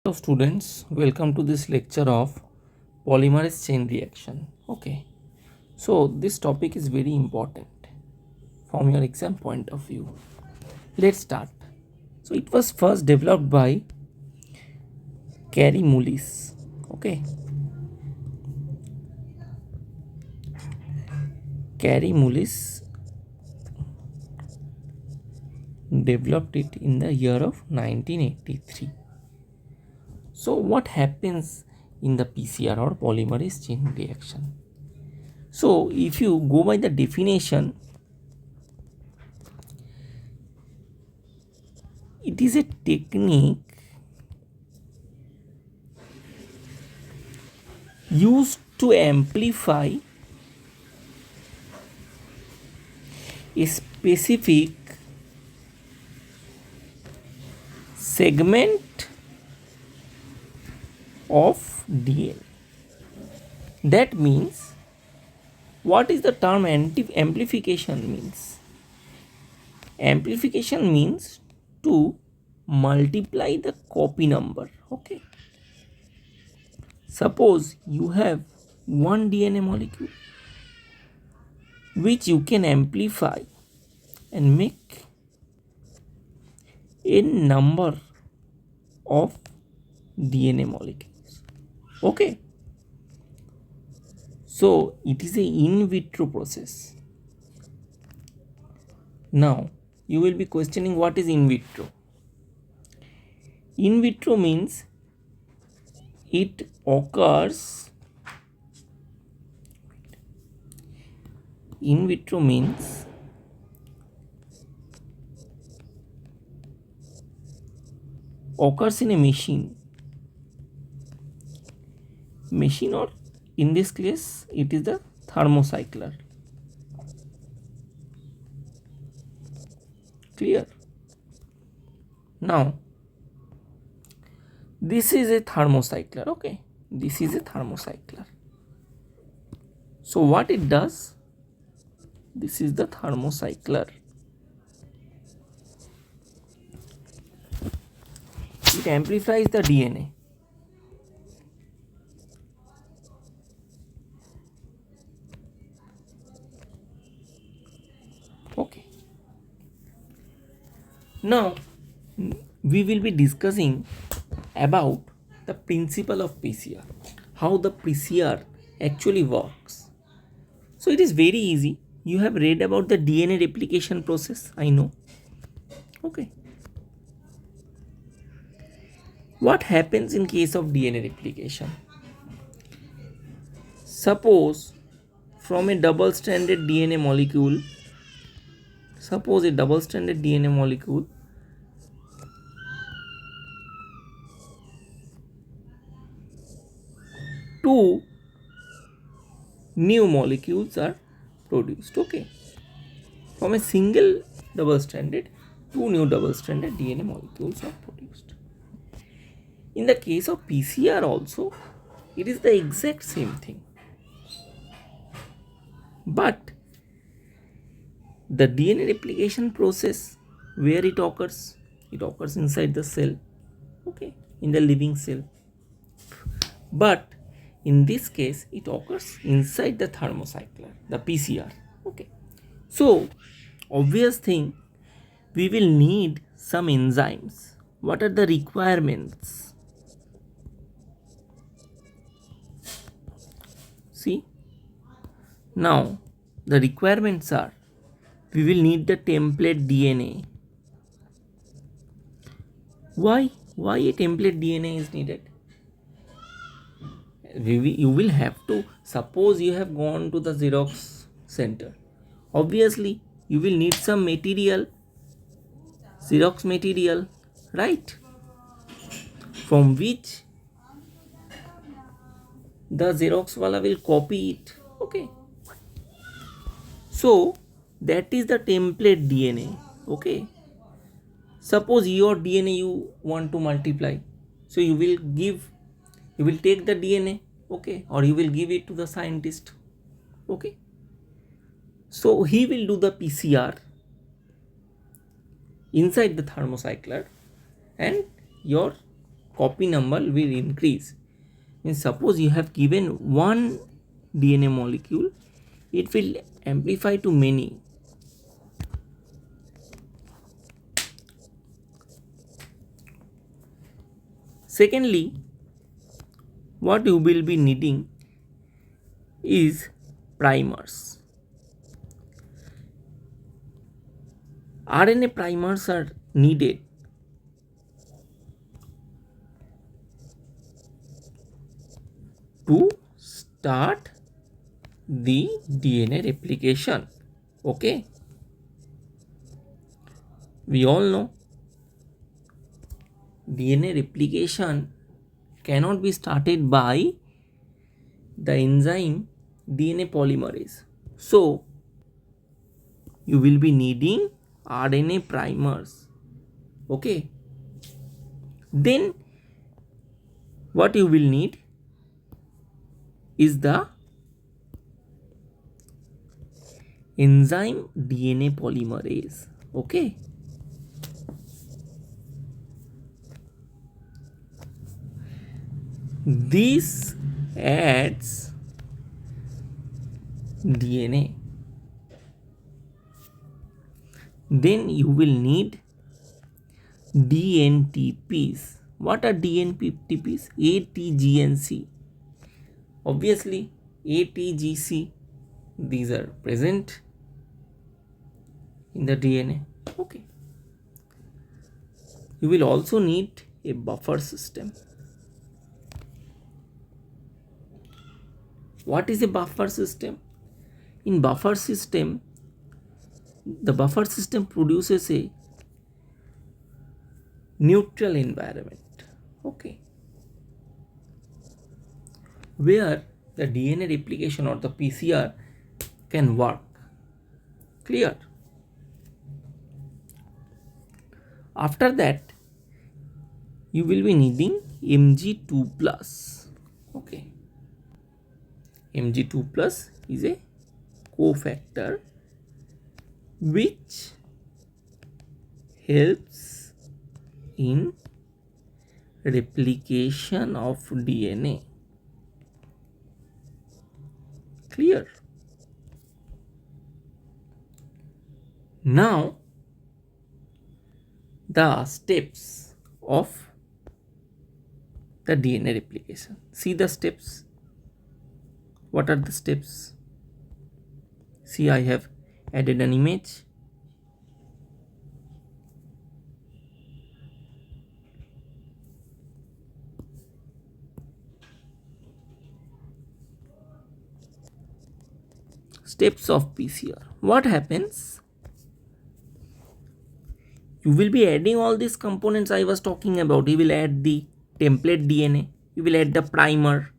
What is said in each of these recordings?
Hello students, welcome to this lecture of polymerase chain reaction. Okay, so this topic is very important from your exam point of view. Let's start. So it was first developed by Carey Mullis. Okay, Carey Mullis developed it in the year of 1983. So what happens in the PCR or polymerase chain reaction? So if you go by the definition, it is a technique used to amplify a specific segment of DNA. That means, what is the term amplification means? Amplification means to multiply the copy number. Okay. Suppose you have one DNA molecule which you can amplify and make a number of DNA molecules. Okay. So it is a in vitro process. Now you will be questioning what is in vitro. In vitro means it occurs. In vitro means occurs in a machine. Or in this case it is the thermocycler. Clear? Now this is a thermocycler. Okay, this is a thermocycler. So what it does, this is the thermocycler. It amplifies the DNA. Okay. Now we will be discussing about the principle of PCR, how the PCR actually works. So it is very easy. You have read about the DNA replication process, I know. Okay. What happens in case of DNA replication? Suppose from a double-stranded DNA molecule, two new molecules are produced. Okay, from a single double-stranded, two new double-stranded DNA molecules are produced. In the case of PCR also, it is the exact same thing. But the DNA replication process, where it occurs inside the cell. Okay, in the living cell. But in this case, it occurs inside the thermocycler, the PCR. Okay. So, obvious thing, we will need some enzymes. What are the requirements? See, now the requirements are, we will need the template DNA. Why a template DNA is needed? You will have to, suppose you have gone to the Xerox center. Obviously, you will need some material, Xerox material, right? From which the Xerox wala will copy it. Okay. So that is the template DNA. Okay. Suppose your DNA you want to multiply. So you will take the DNA. Okay. Or you will give it to the scientist. Okay. So he will do the PCR inside the thermocycler and your copy number will increase. Means suppose you have given one DNA molecule, it will amplify to many. Secondly, what you will be needing is primers. RNA primers are needed to start the DNA replication. Okay, we all know DNA replication cannot be started by the enzyme DNA polymerase. So you will be needing RNA primers. Okay, then what you will need is the enzyme DNA polymerase. Okay, this adds DNA. Then you will need DNTPs. What are DNTPs? ATGNC. Obviously, ATGC, these are present in the DNA. Okay. You will also need a buffer system. What is a buffer system? In buffer system, the buffer system produces a neutral environment. Okay, where the DNA replication or the PCR can work. Clear? After that, you will be needing Mg2 plus. Okay, Mg2 plus is a cofactor which helps in replication of DNA. Clear? Now the steps of the DNA replication. See the steps. What are the steps? See, I have added an image. Steps of PCR. What happens? You will be adding all these components I was talking about. You will add the template DNA, you will add the primer,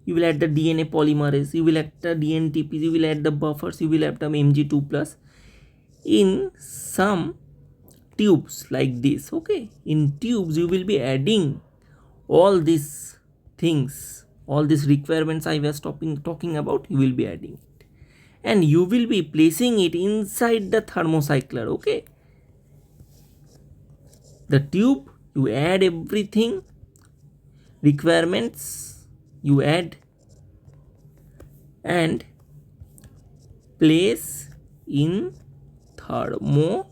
you will add the DNA polymerase, you will add the DNTPs, you will add the buffers, you will add the Mg2 plus in some tubes like this. Okay, in tubes you will be adding all these things, all these requirements I was talking about, you will be adding it, and you will be placing it inside the thermocycler. Okay, the tube, you add everything, requirements you add and place in thermocycler.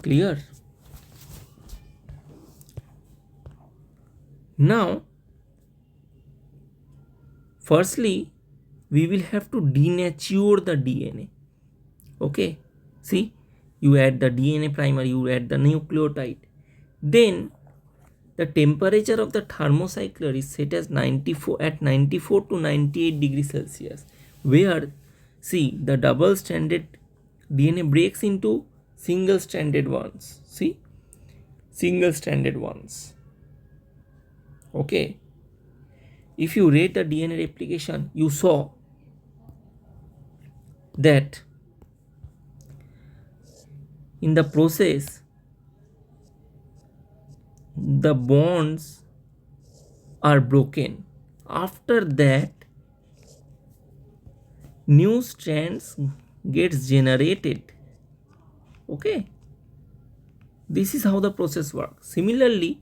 Clear? Now firstly we will have to denature the DNA. Okay, see, you add the DNA primer, you add the nucleotide, then the temperature of the thermocycler is set as 94 to 98 degrees Celsius, where see the double stranded DNA breaks into single stranded ones. See, single stranded ones. Okay, if you read the DNA replication, you saw that in the process the bonds are broken. After that, new strands gets generated. Okay, This is how the process works. Similarly,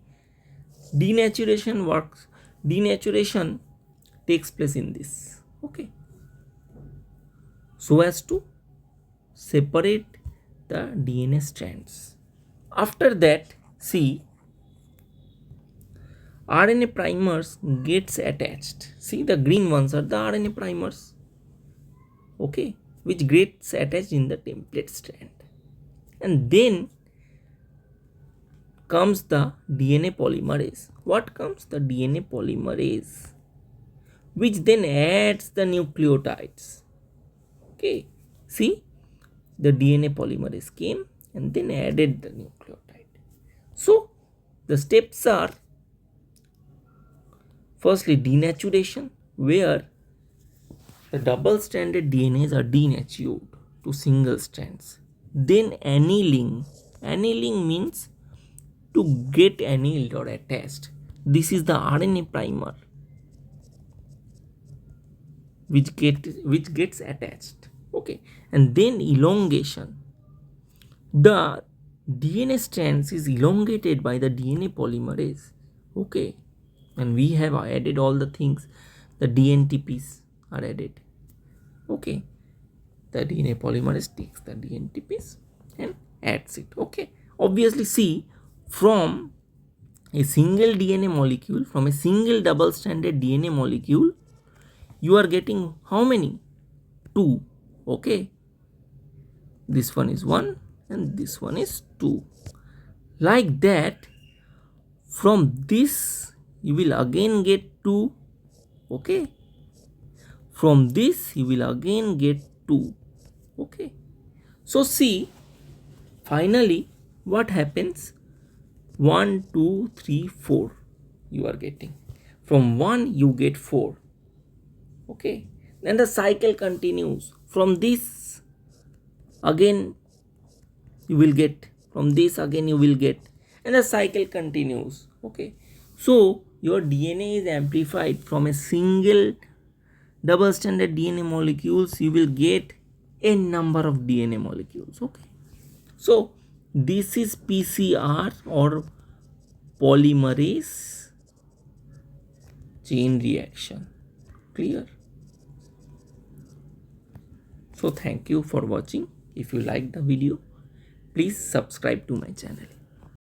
denaturation takes place in this, okay, so as to separate the DNA strands. After that, see, RNA primers gets attached. See, the green ones are the RNA primers, okay, which gets attached in the template strand. And then comes the DNA polymerase. What comes? The DNA polymerase, which then adds the nucleotides. Okay, see, the DNA polymerase came and then added the nucleotide. So the steps are, firstly, denaturation, where the double stranded DNAs are denatured to single strands. Then annealing. Annealing means to get annealed or attached. This is the RNA primer which gets attached. Okay, and then elongation. The DNA strands is elongated by the DNA polymerase. Okay, and we have added all the things. The DNTPs are added. Okay, the DNA polymerase takes the DNTPs and adds it. Okay, obviously, see, from a single DNA molecule, from a single double stranded DNA molecule, you are getting how many? 2. Okay, this one is 1 and this one is 2. Like that, from this you will again get 2. Okay, from this you will again get 2. Okay, so see, finally what happens? 1, 2, 3, 4 you are getting. From 1 you get 4. Okay, then the cycle continues. From this again you will get, from this again you will get, and the cycle continues. Okay, so your DNA is amplified. From a single double stranded DNA molecules you will get n number of DNA molecules. Okay, so this is PCR or polymerase chain reaction. Clear? So thank you for watching. If you like the video, please subscribe to my channel.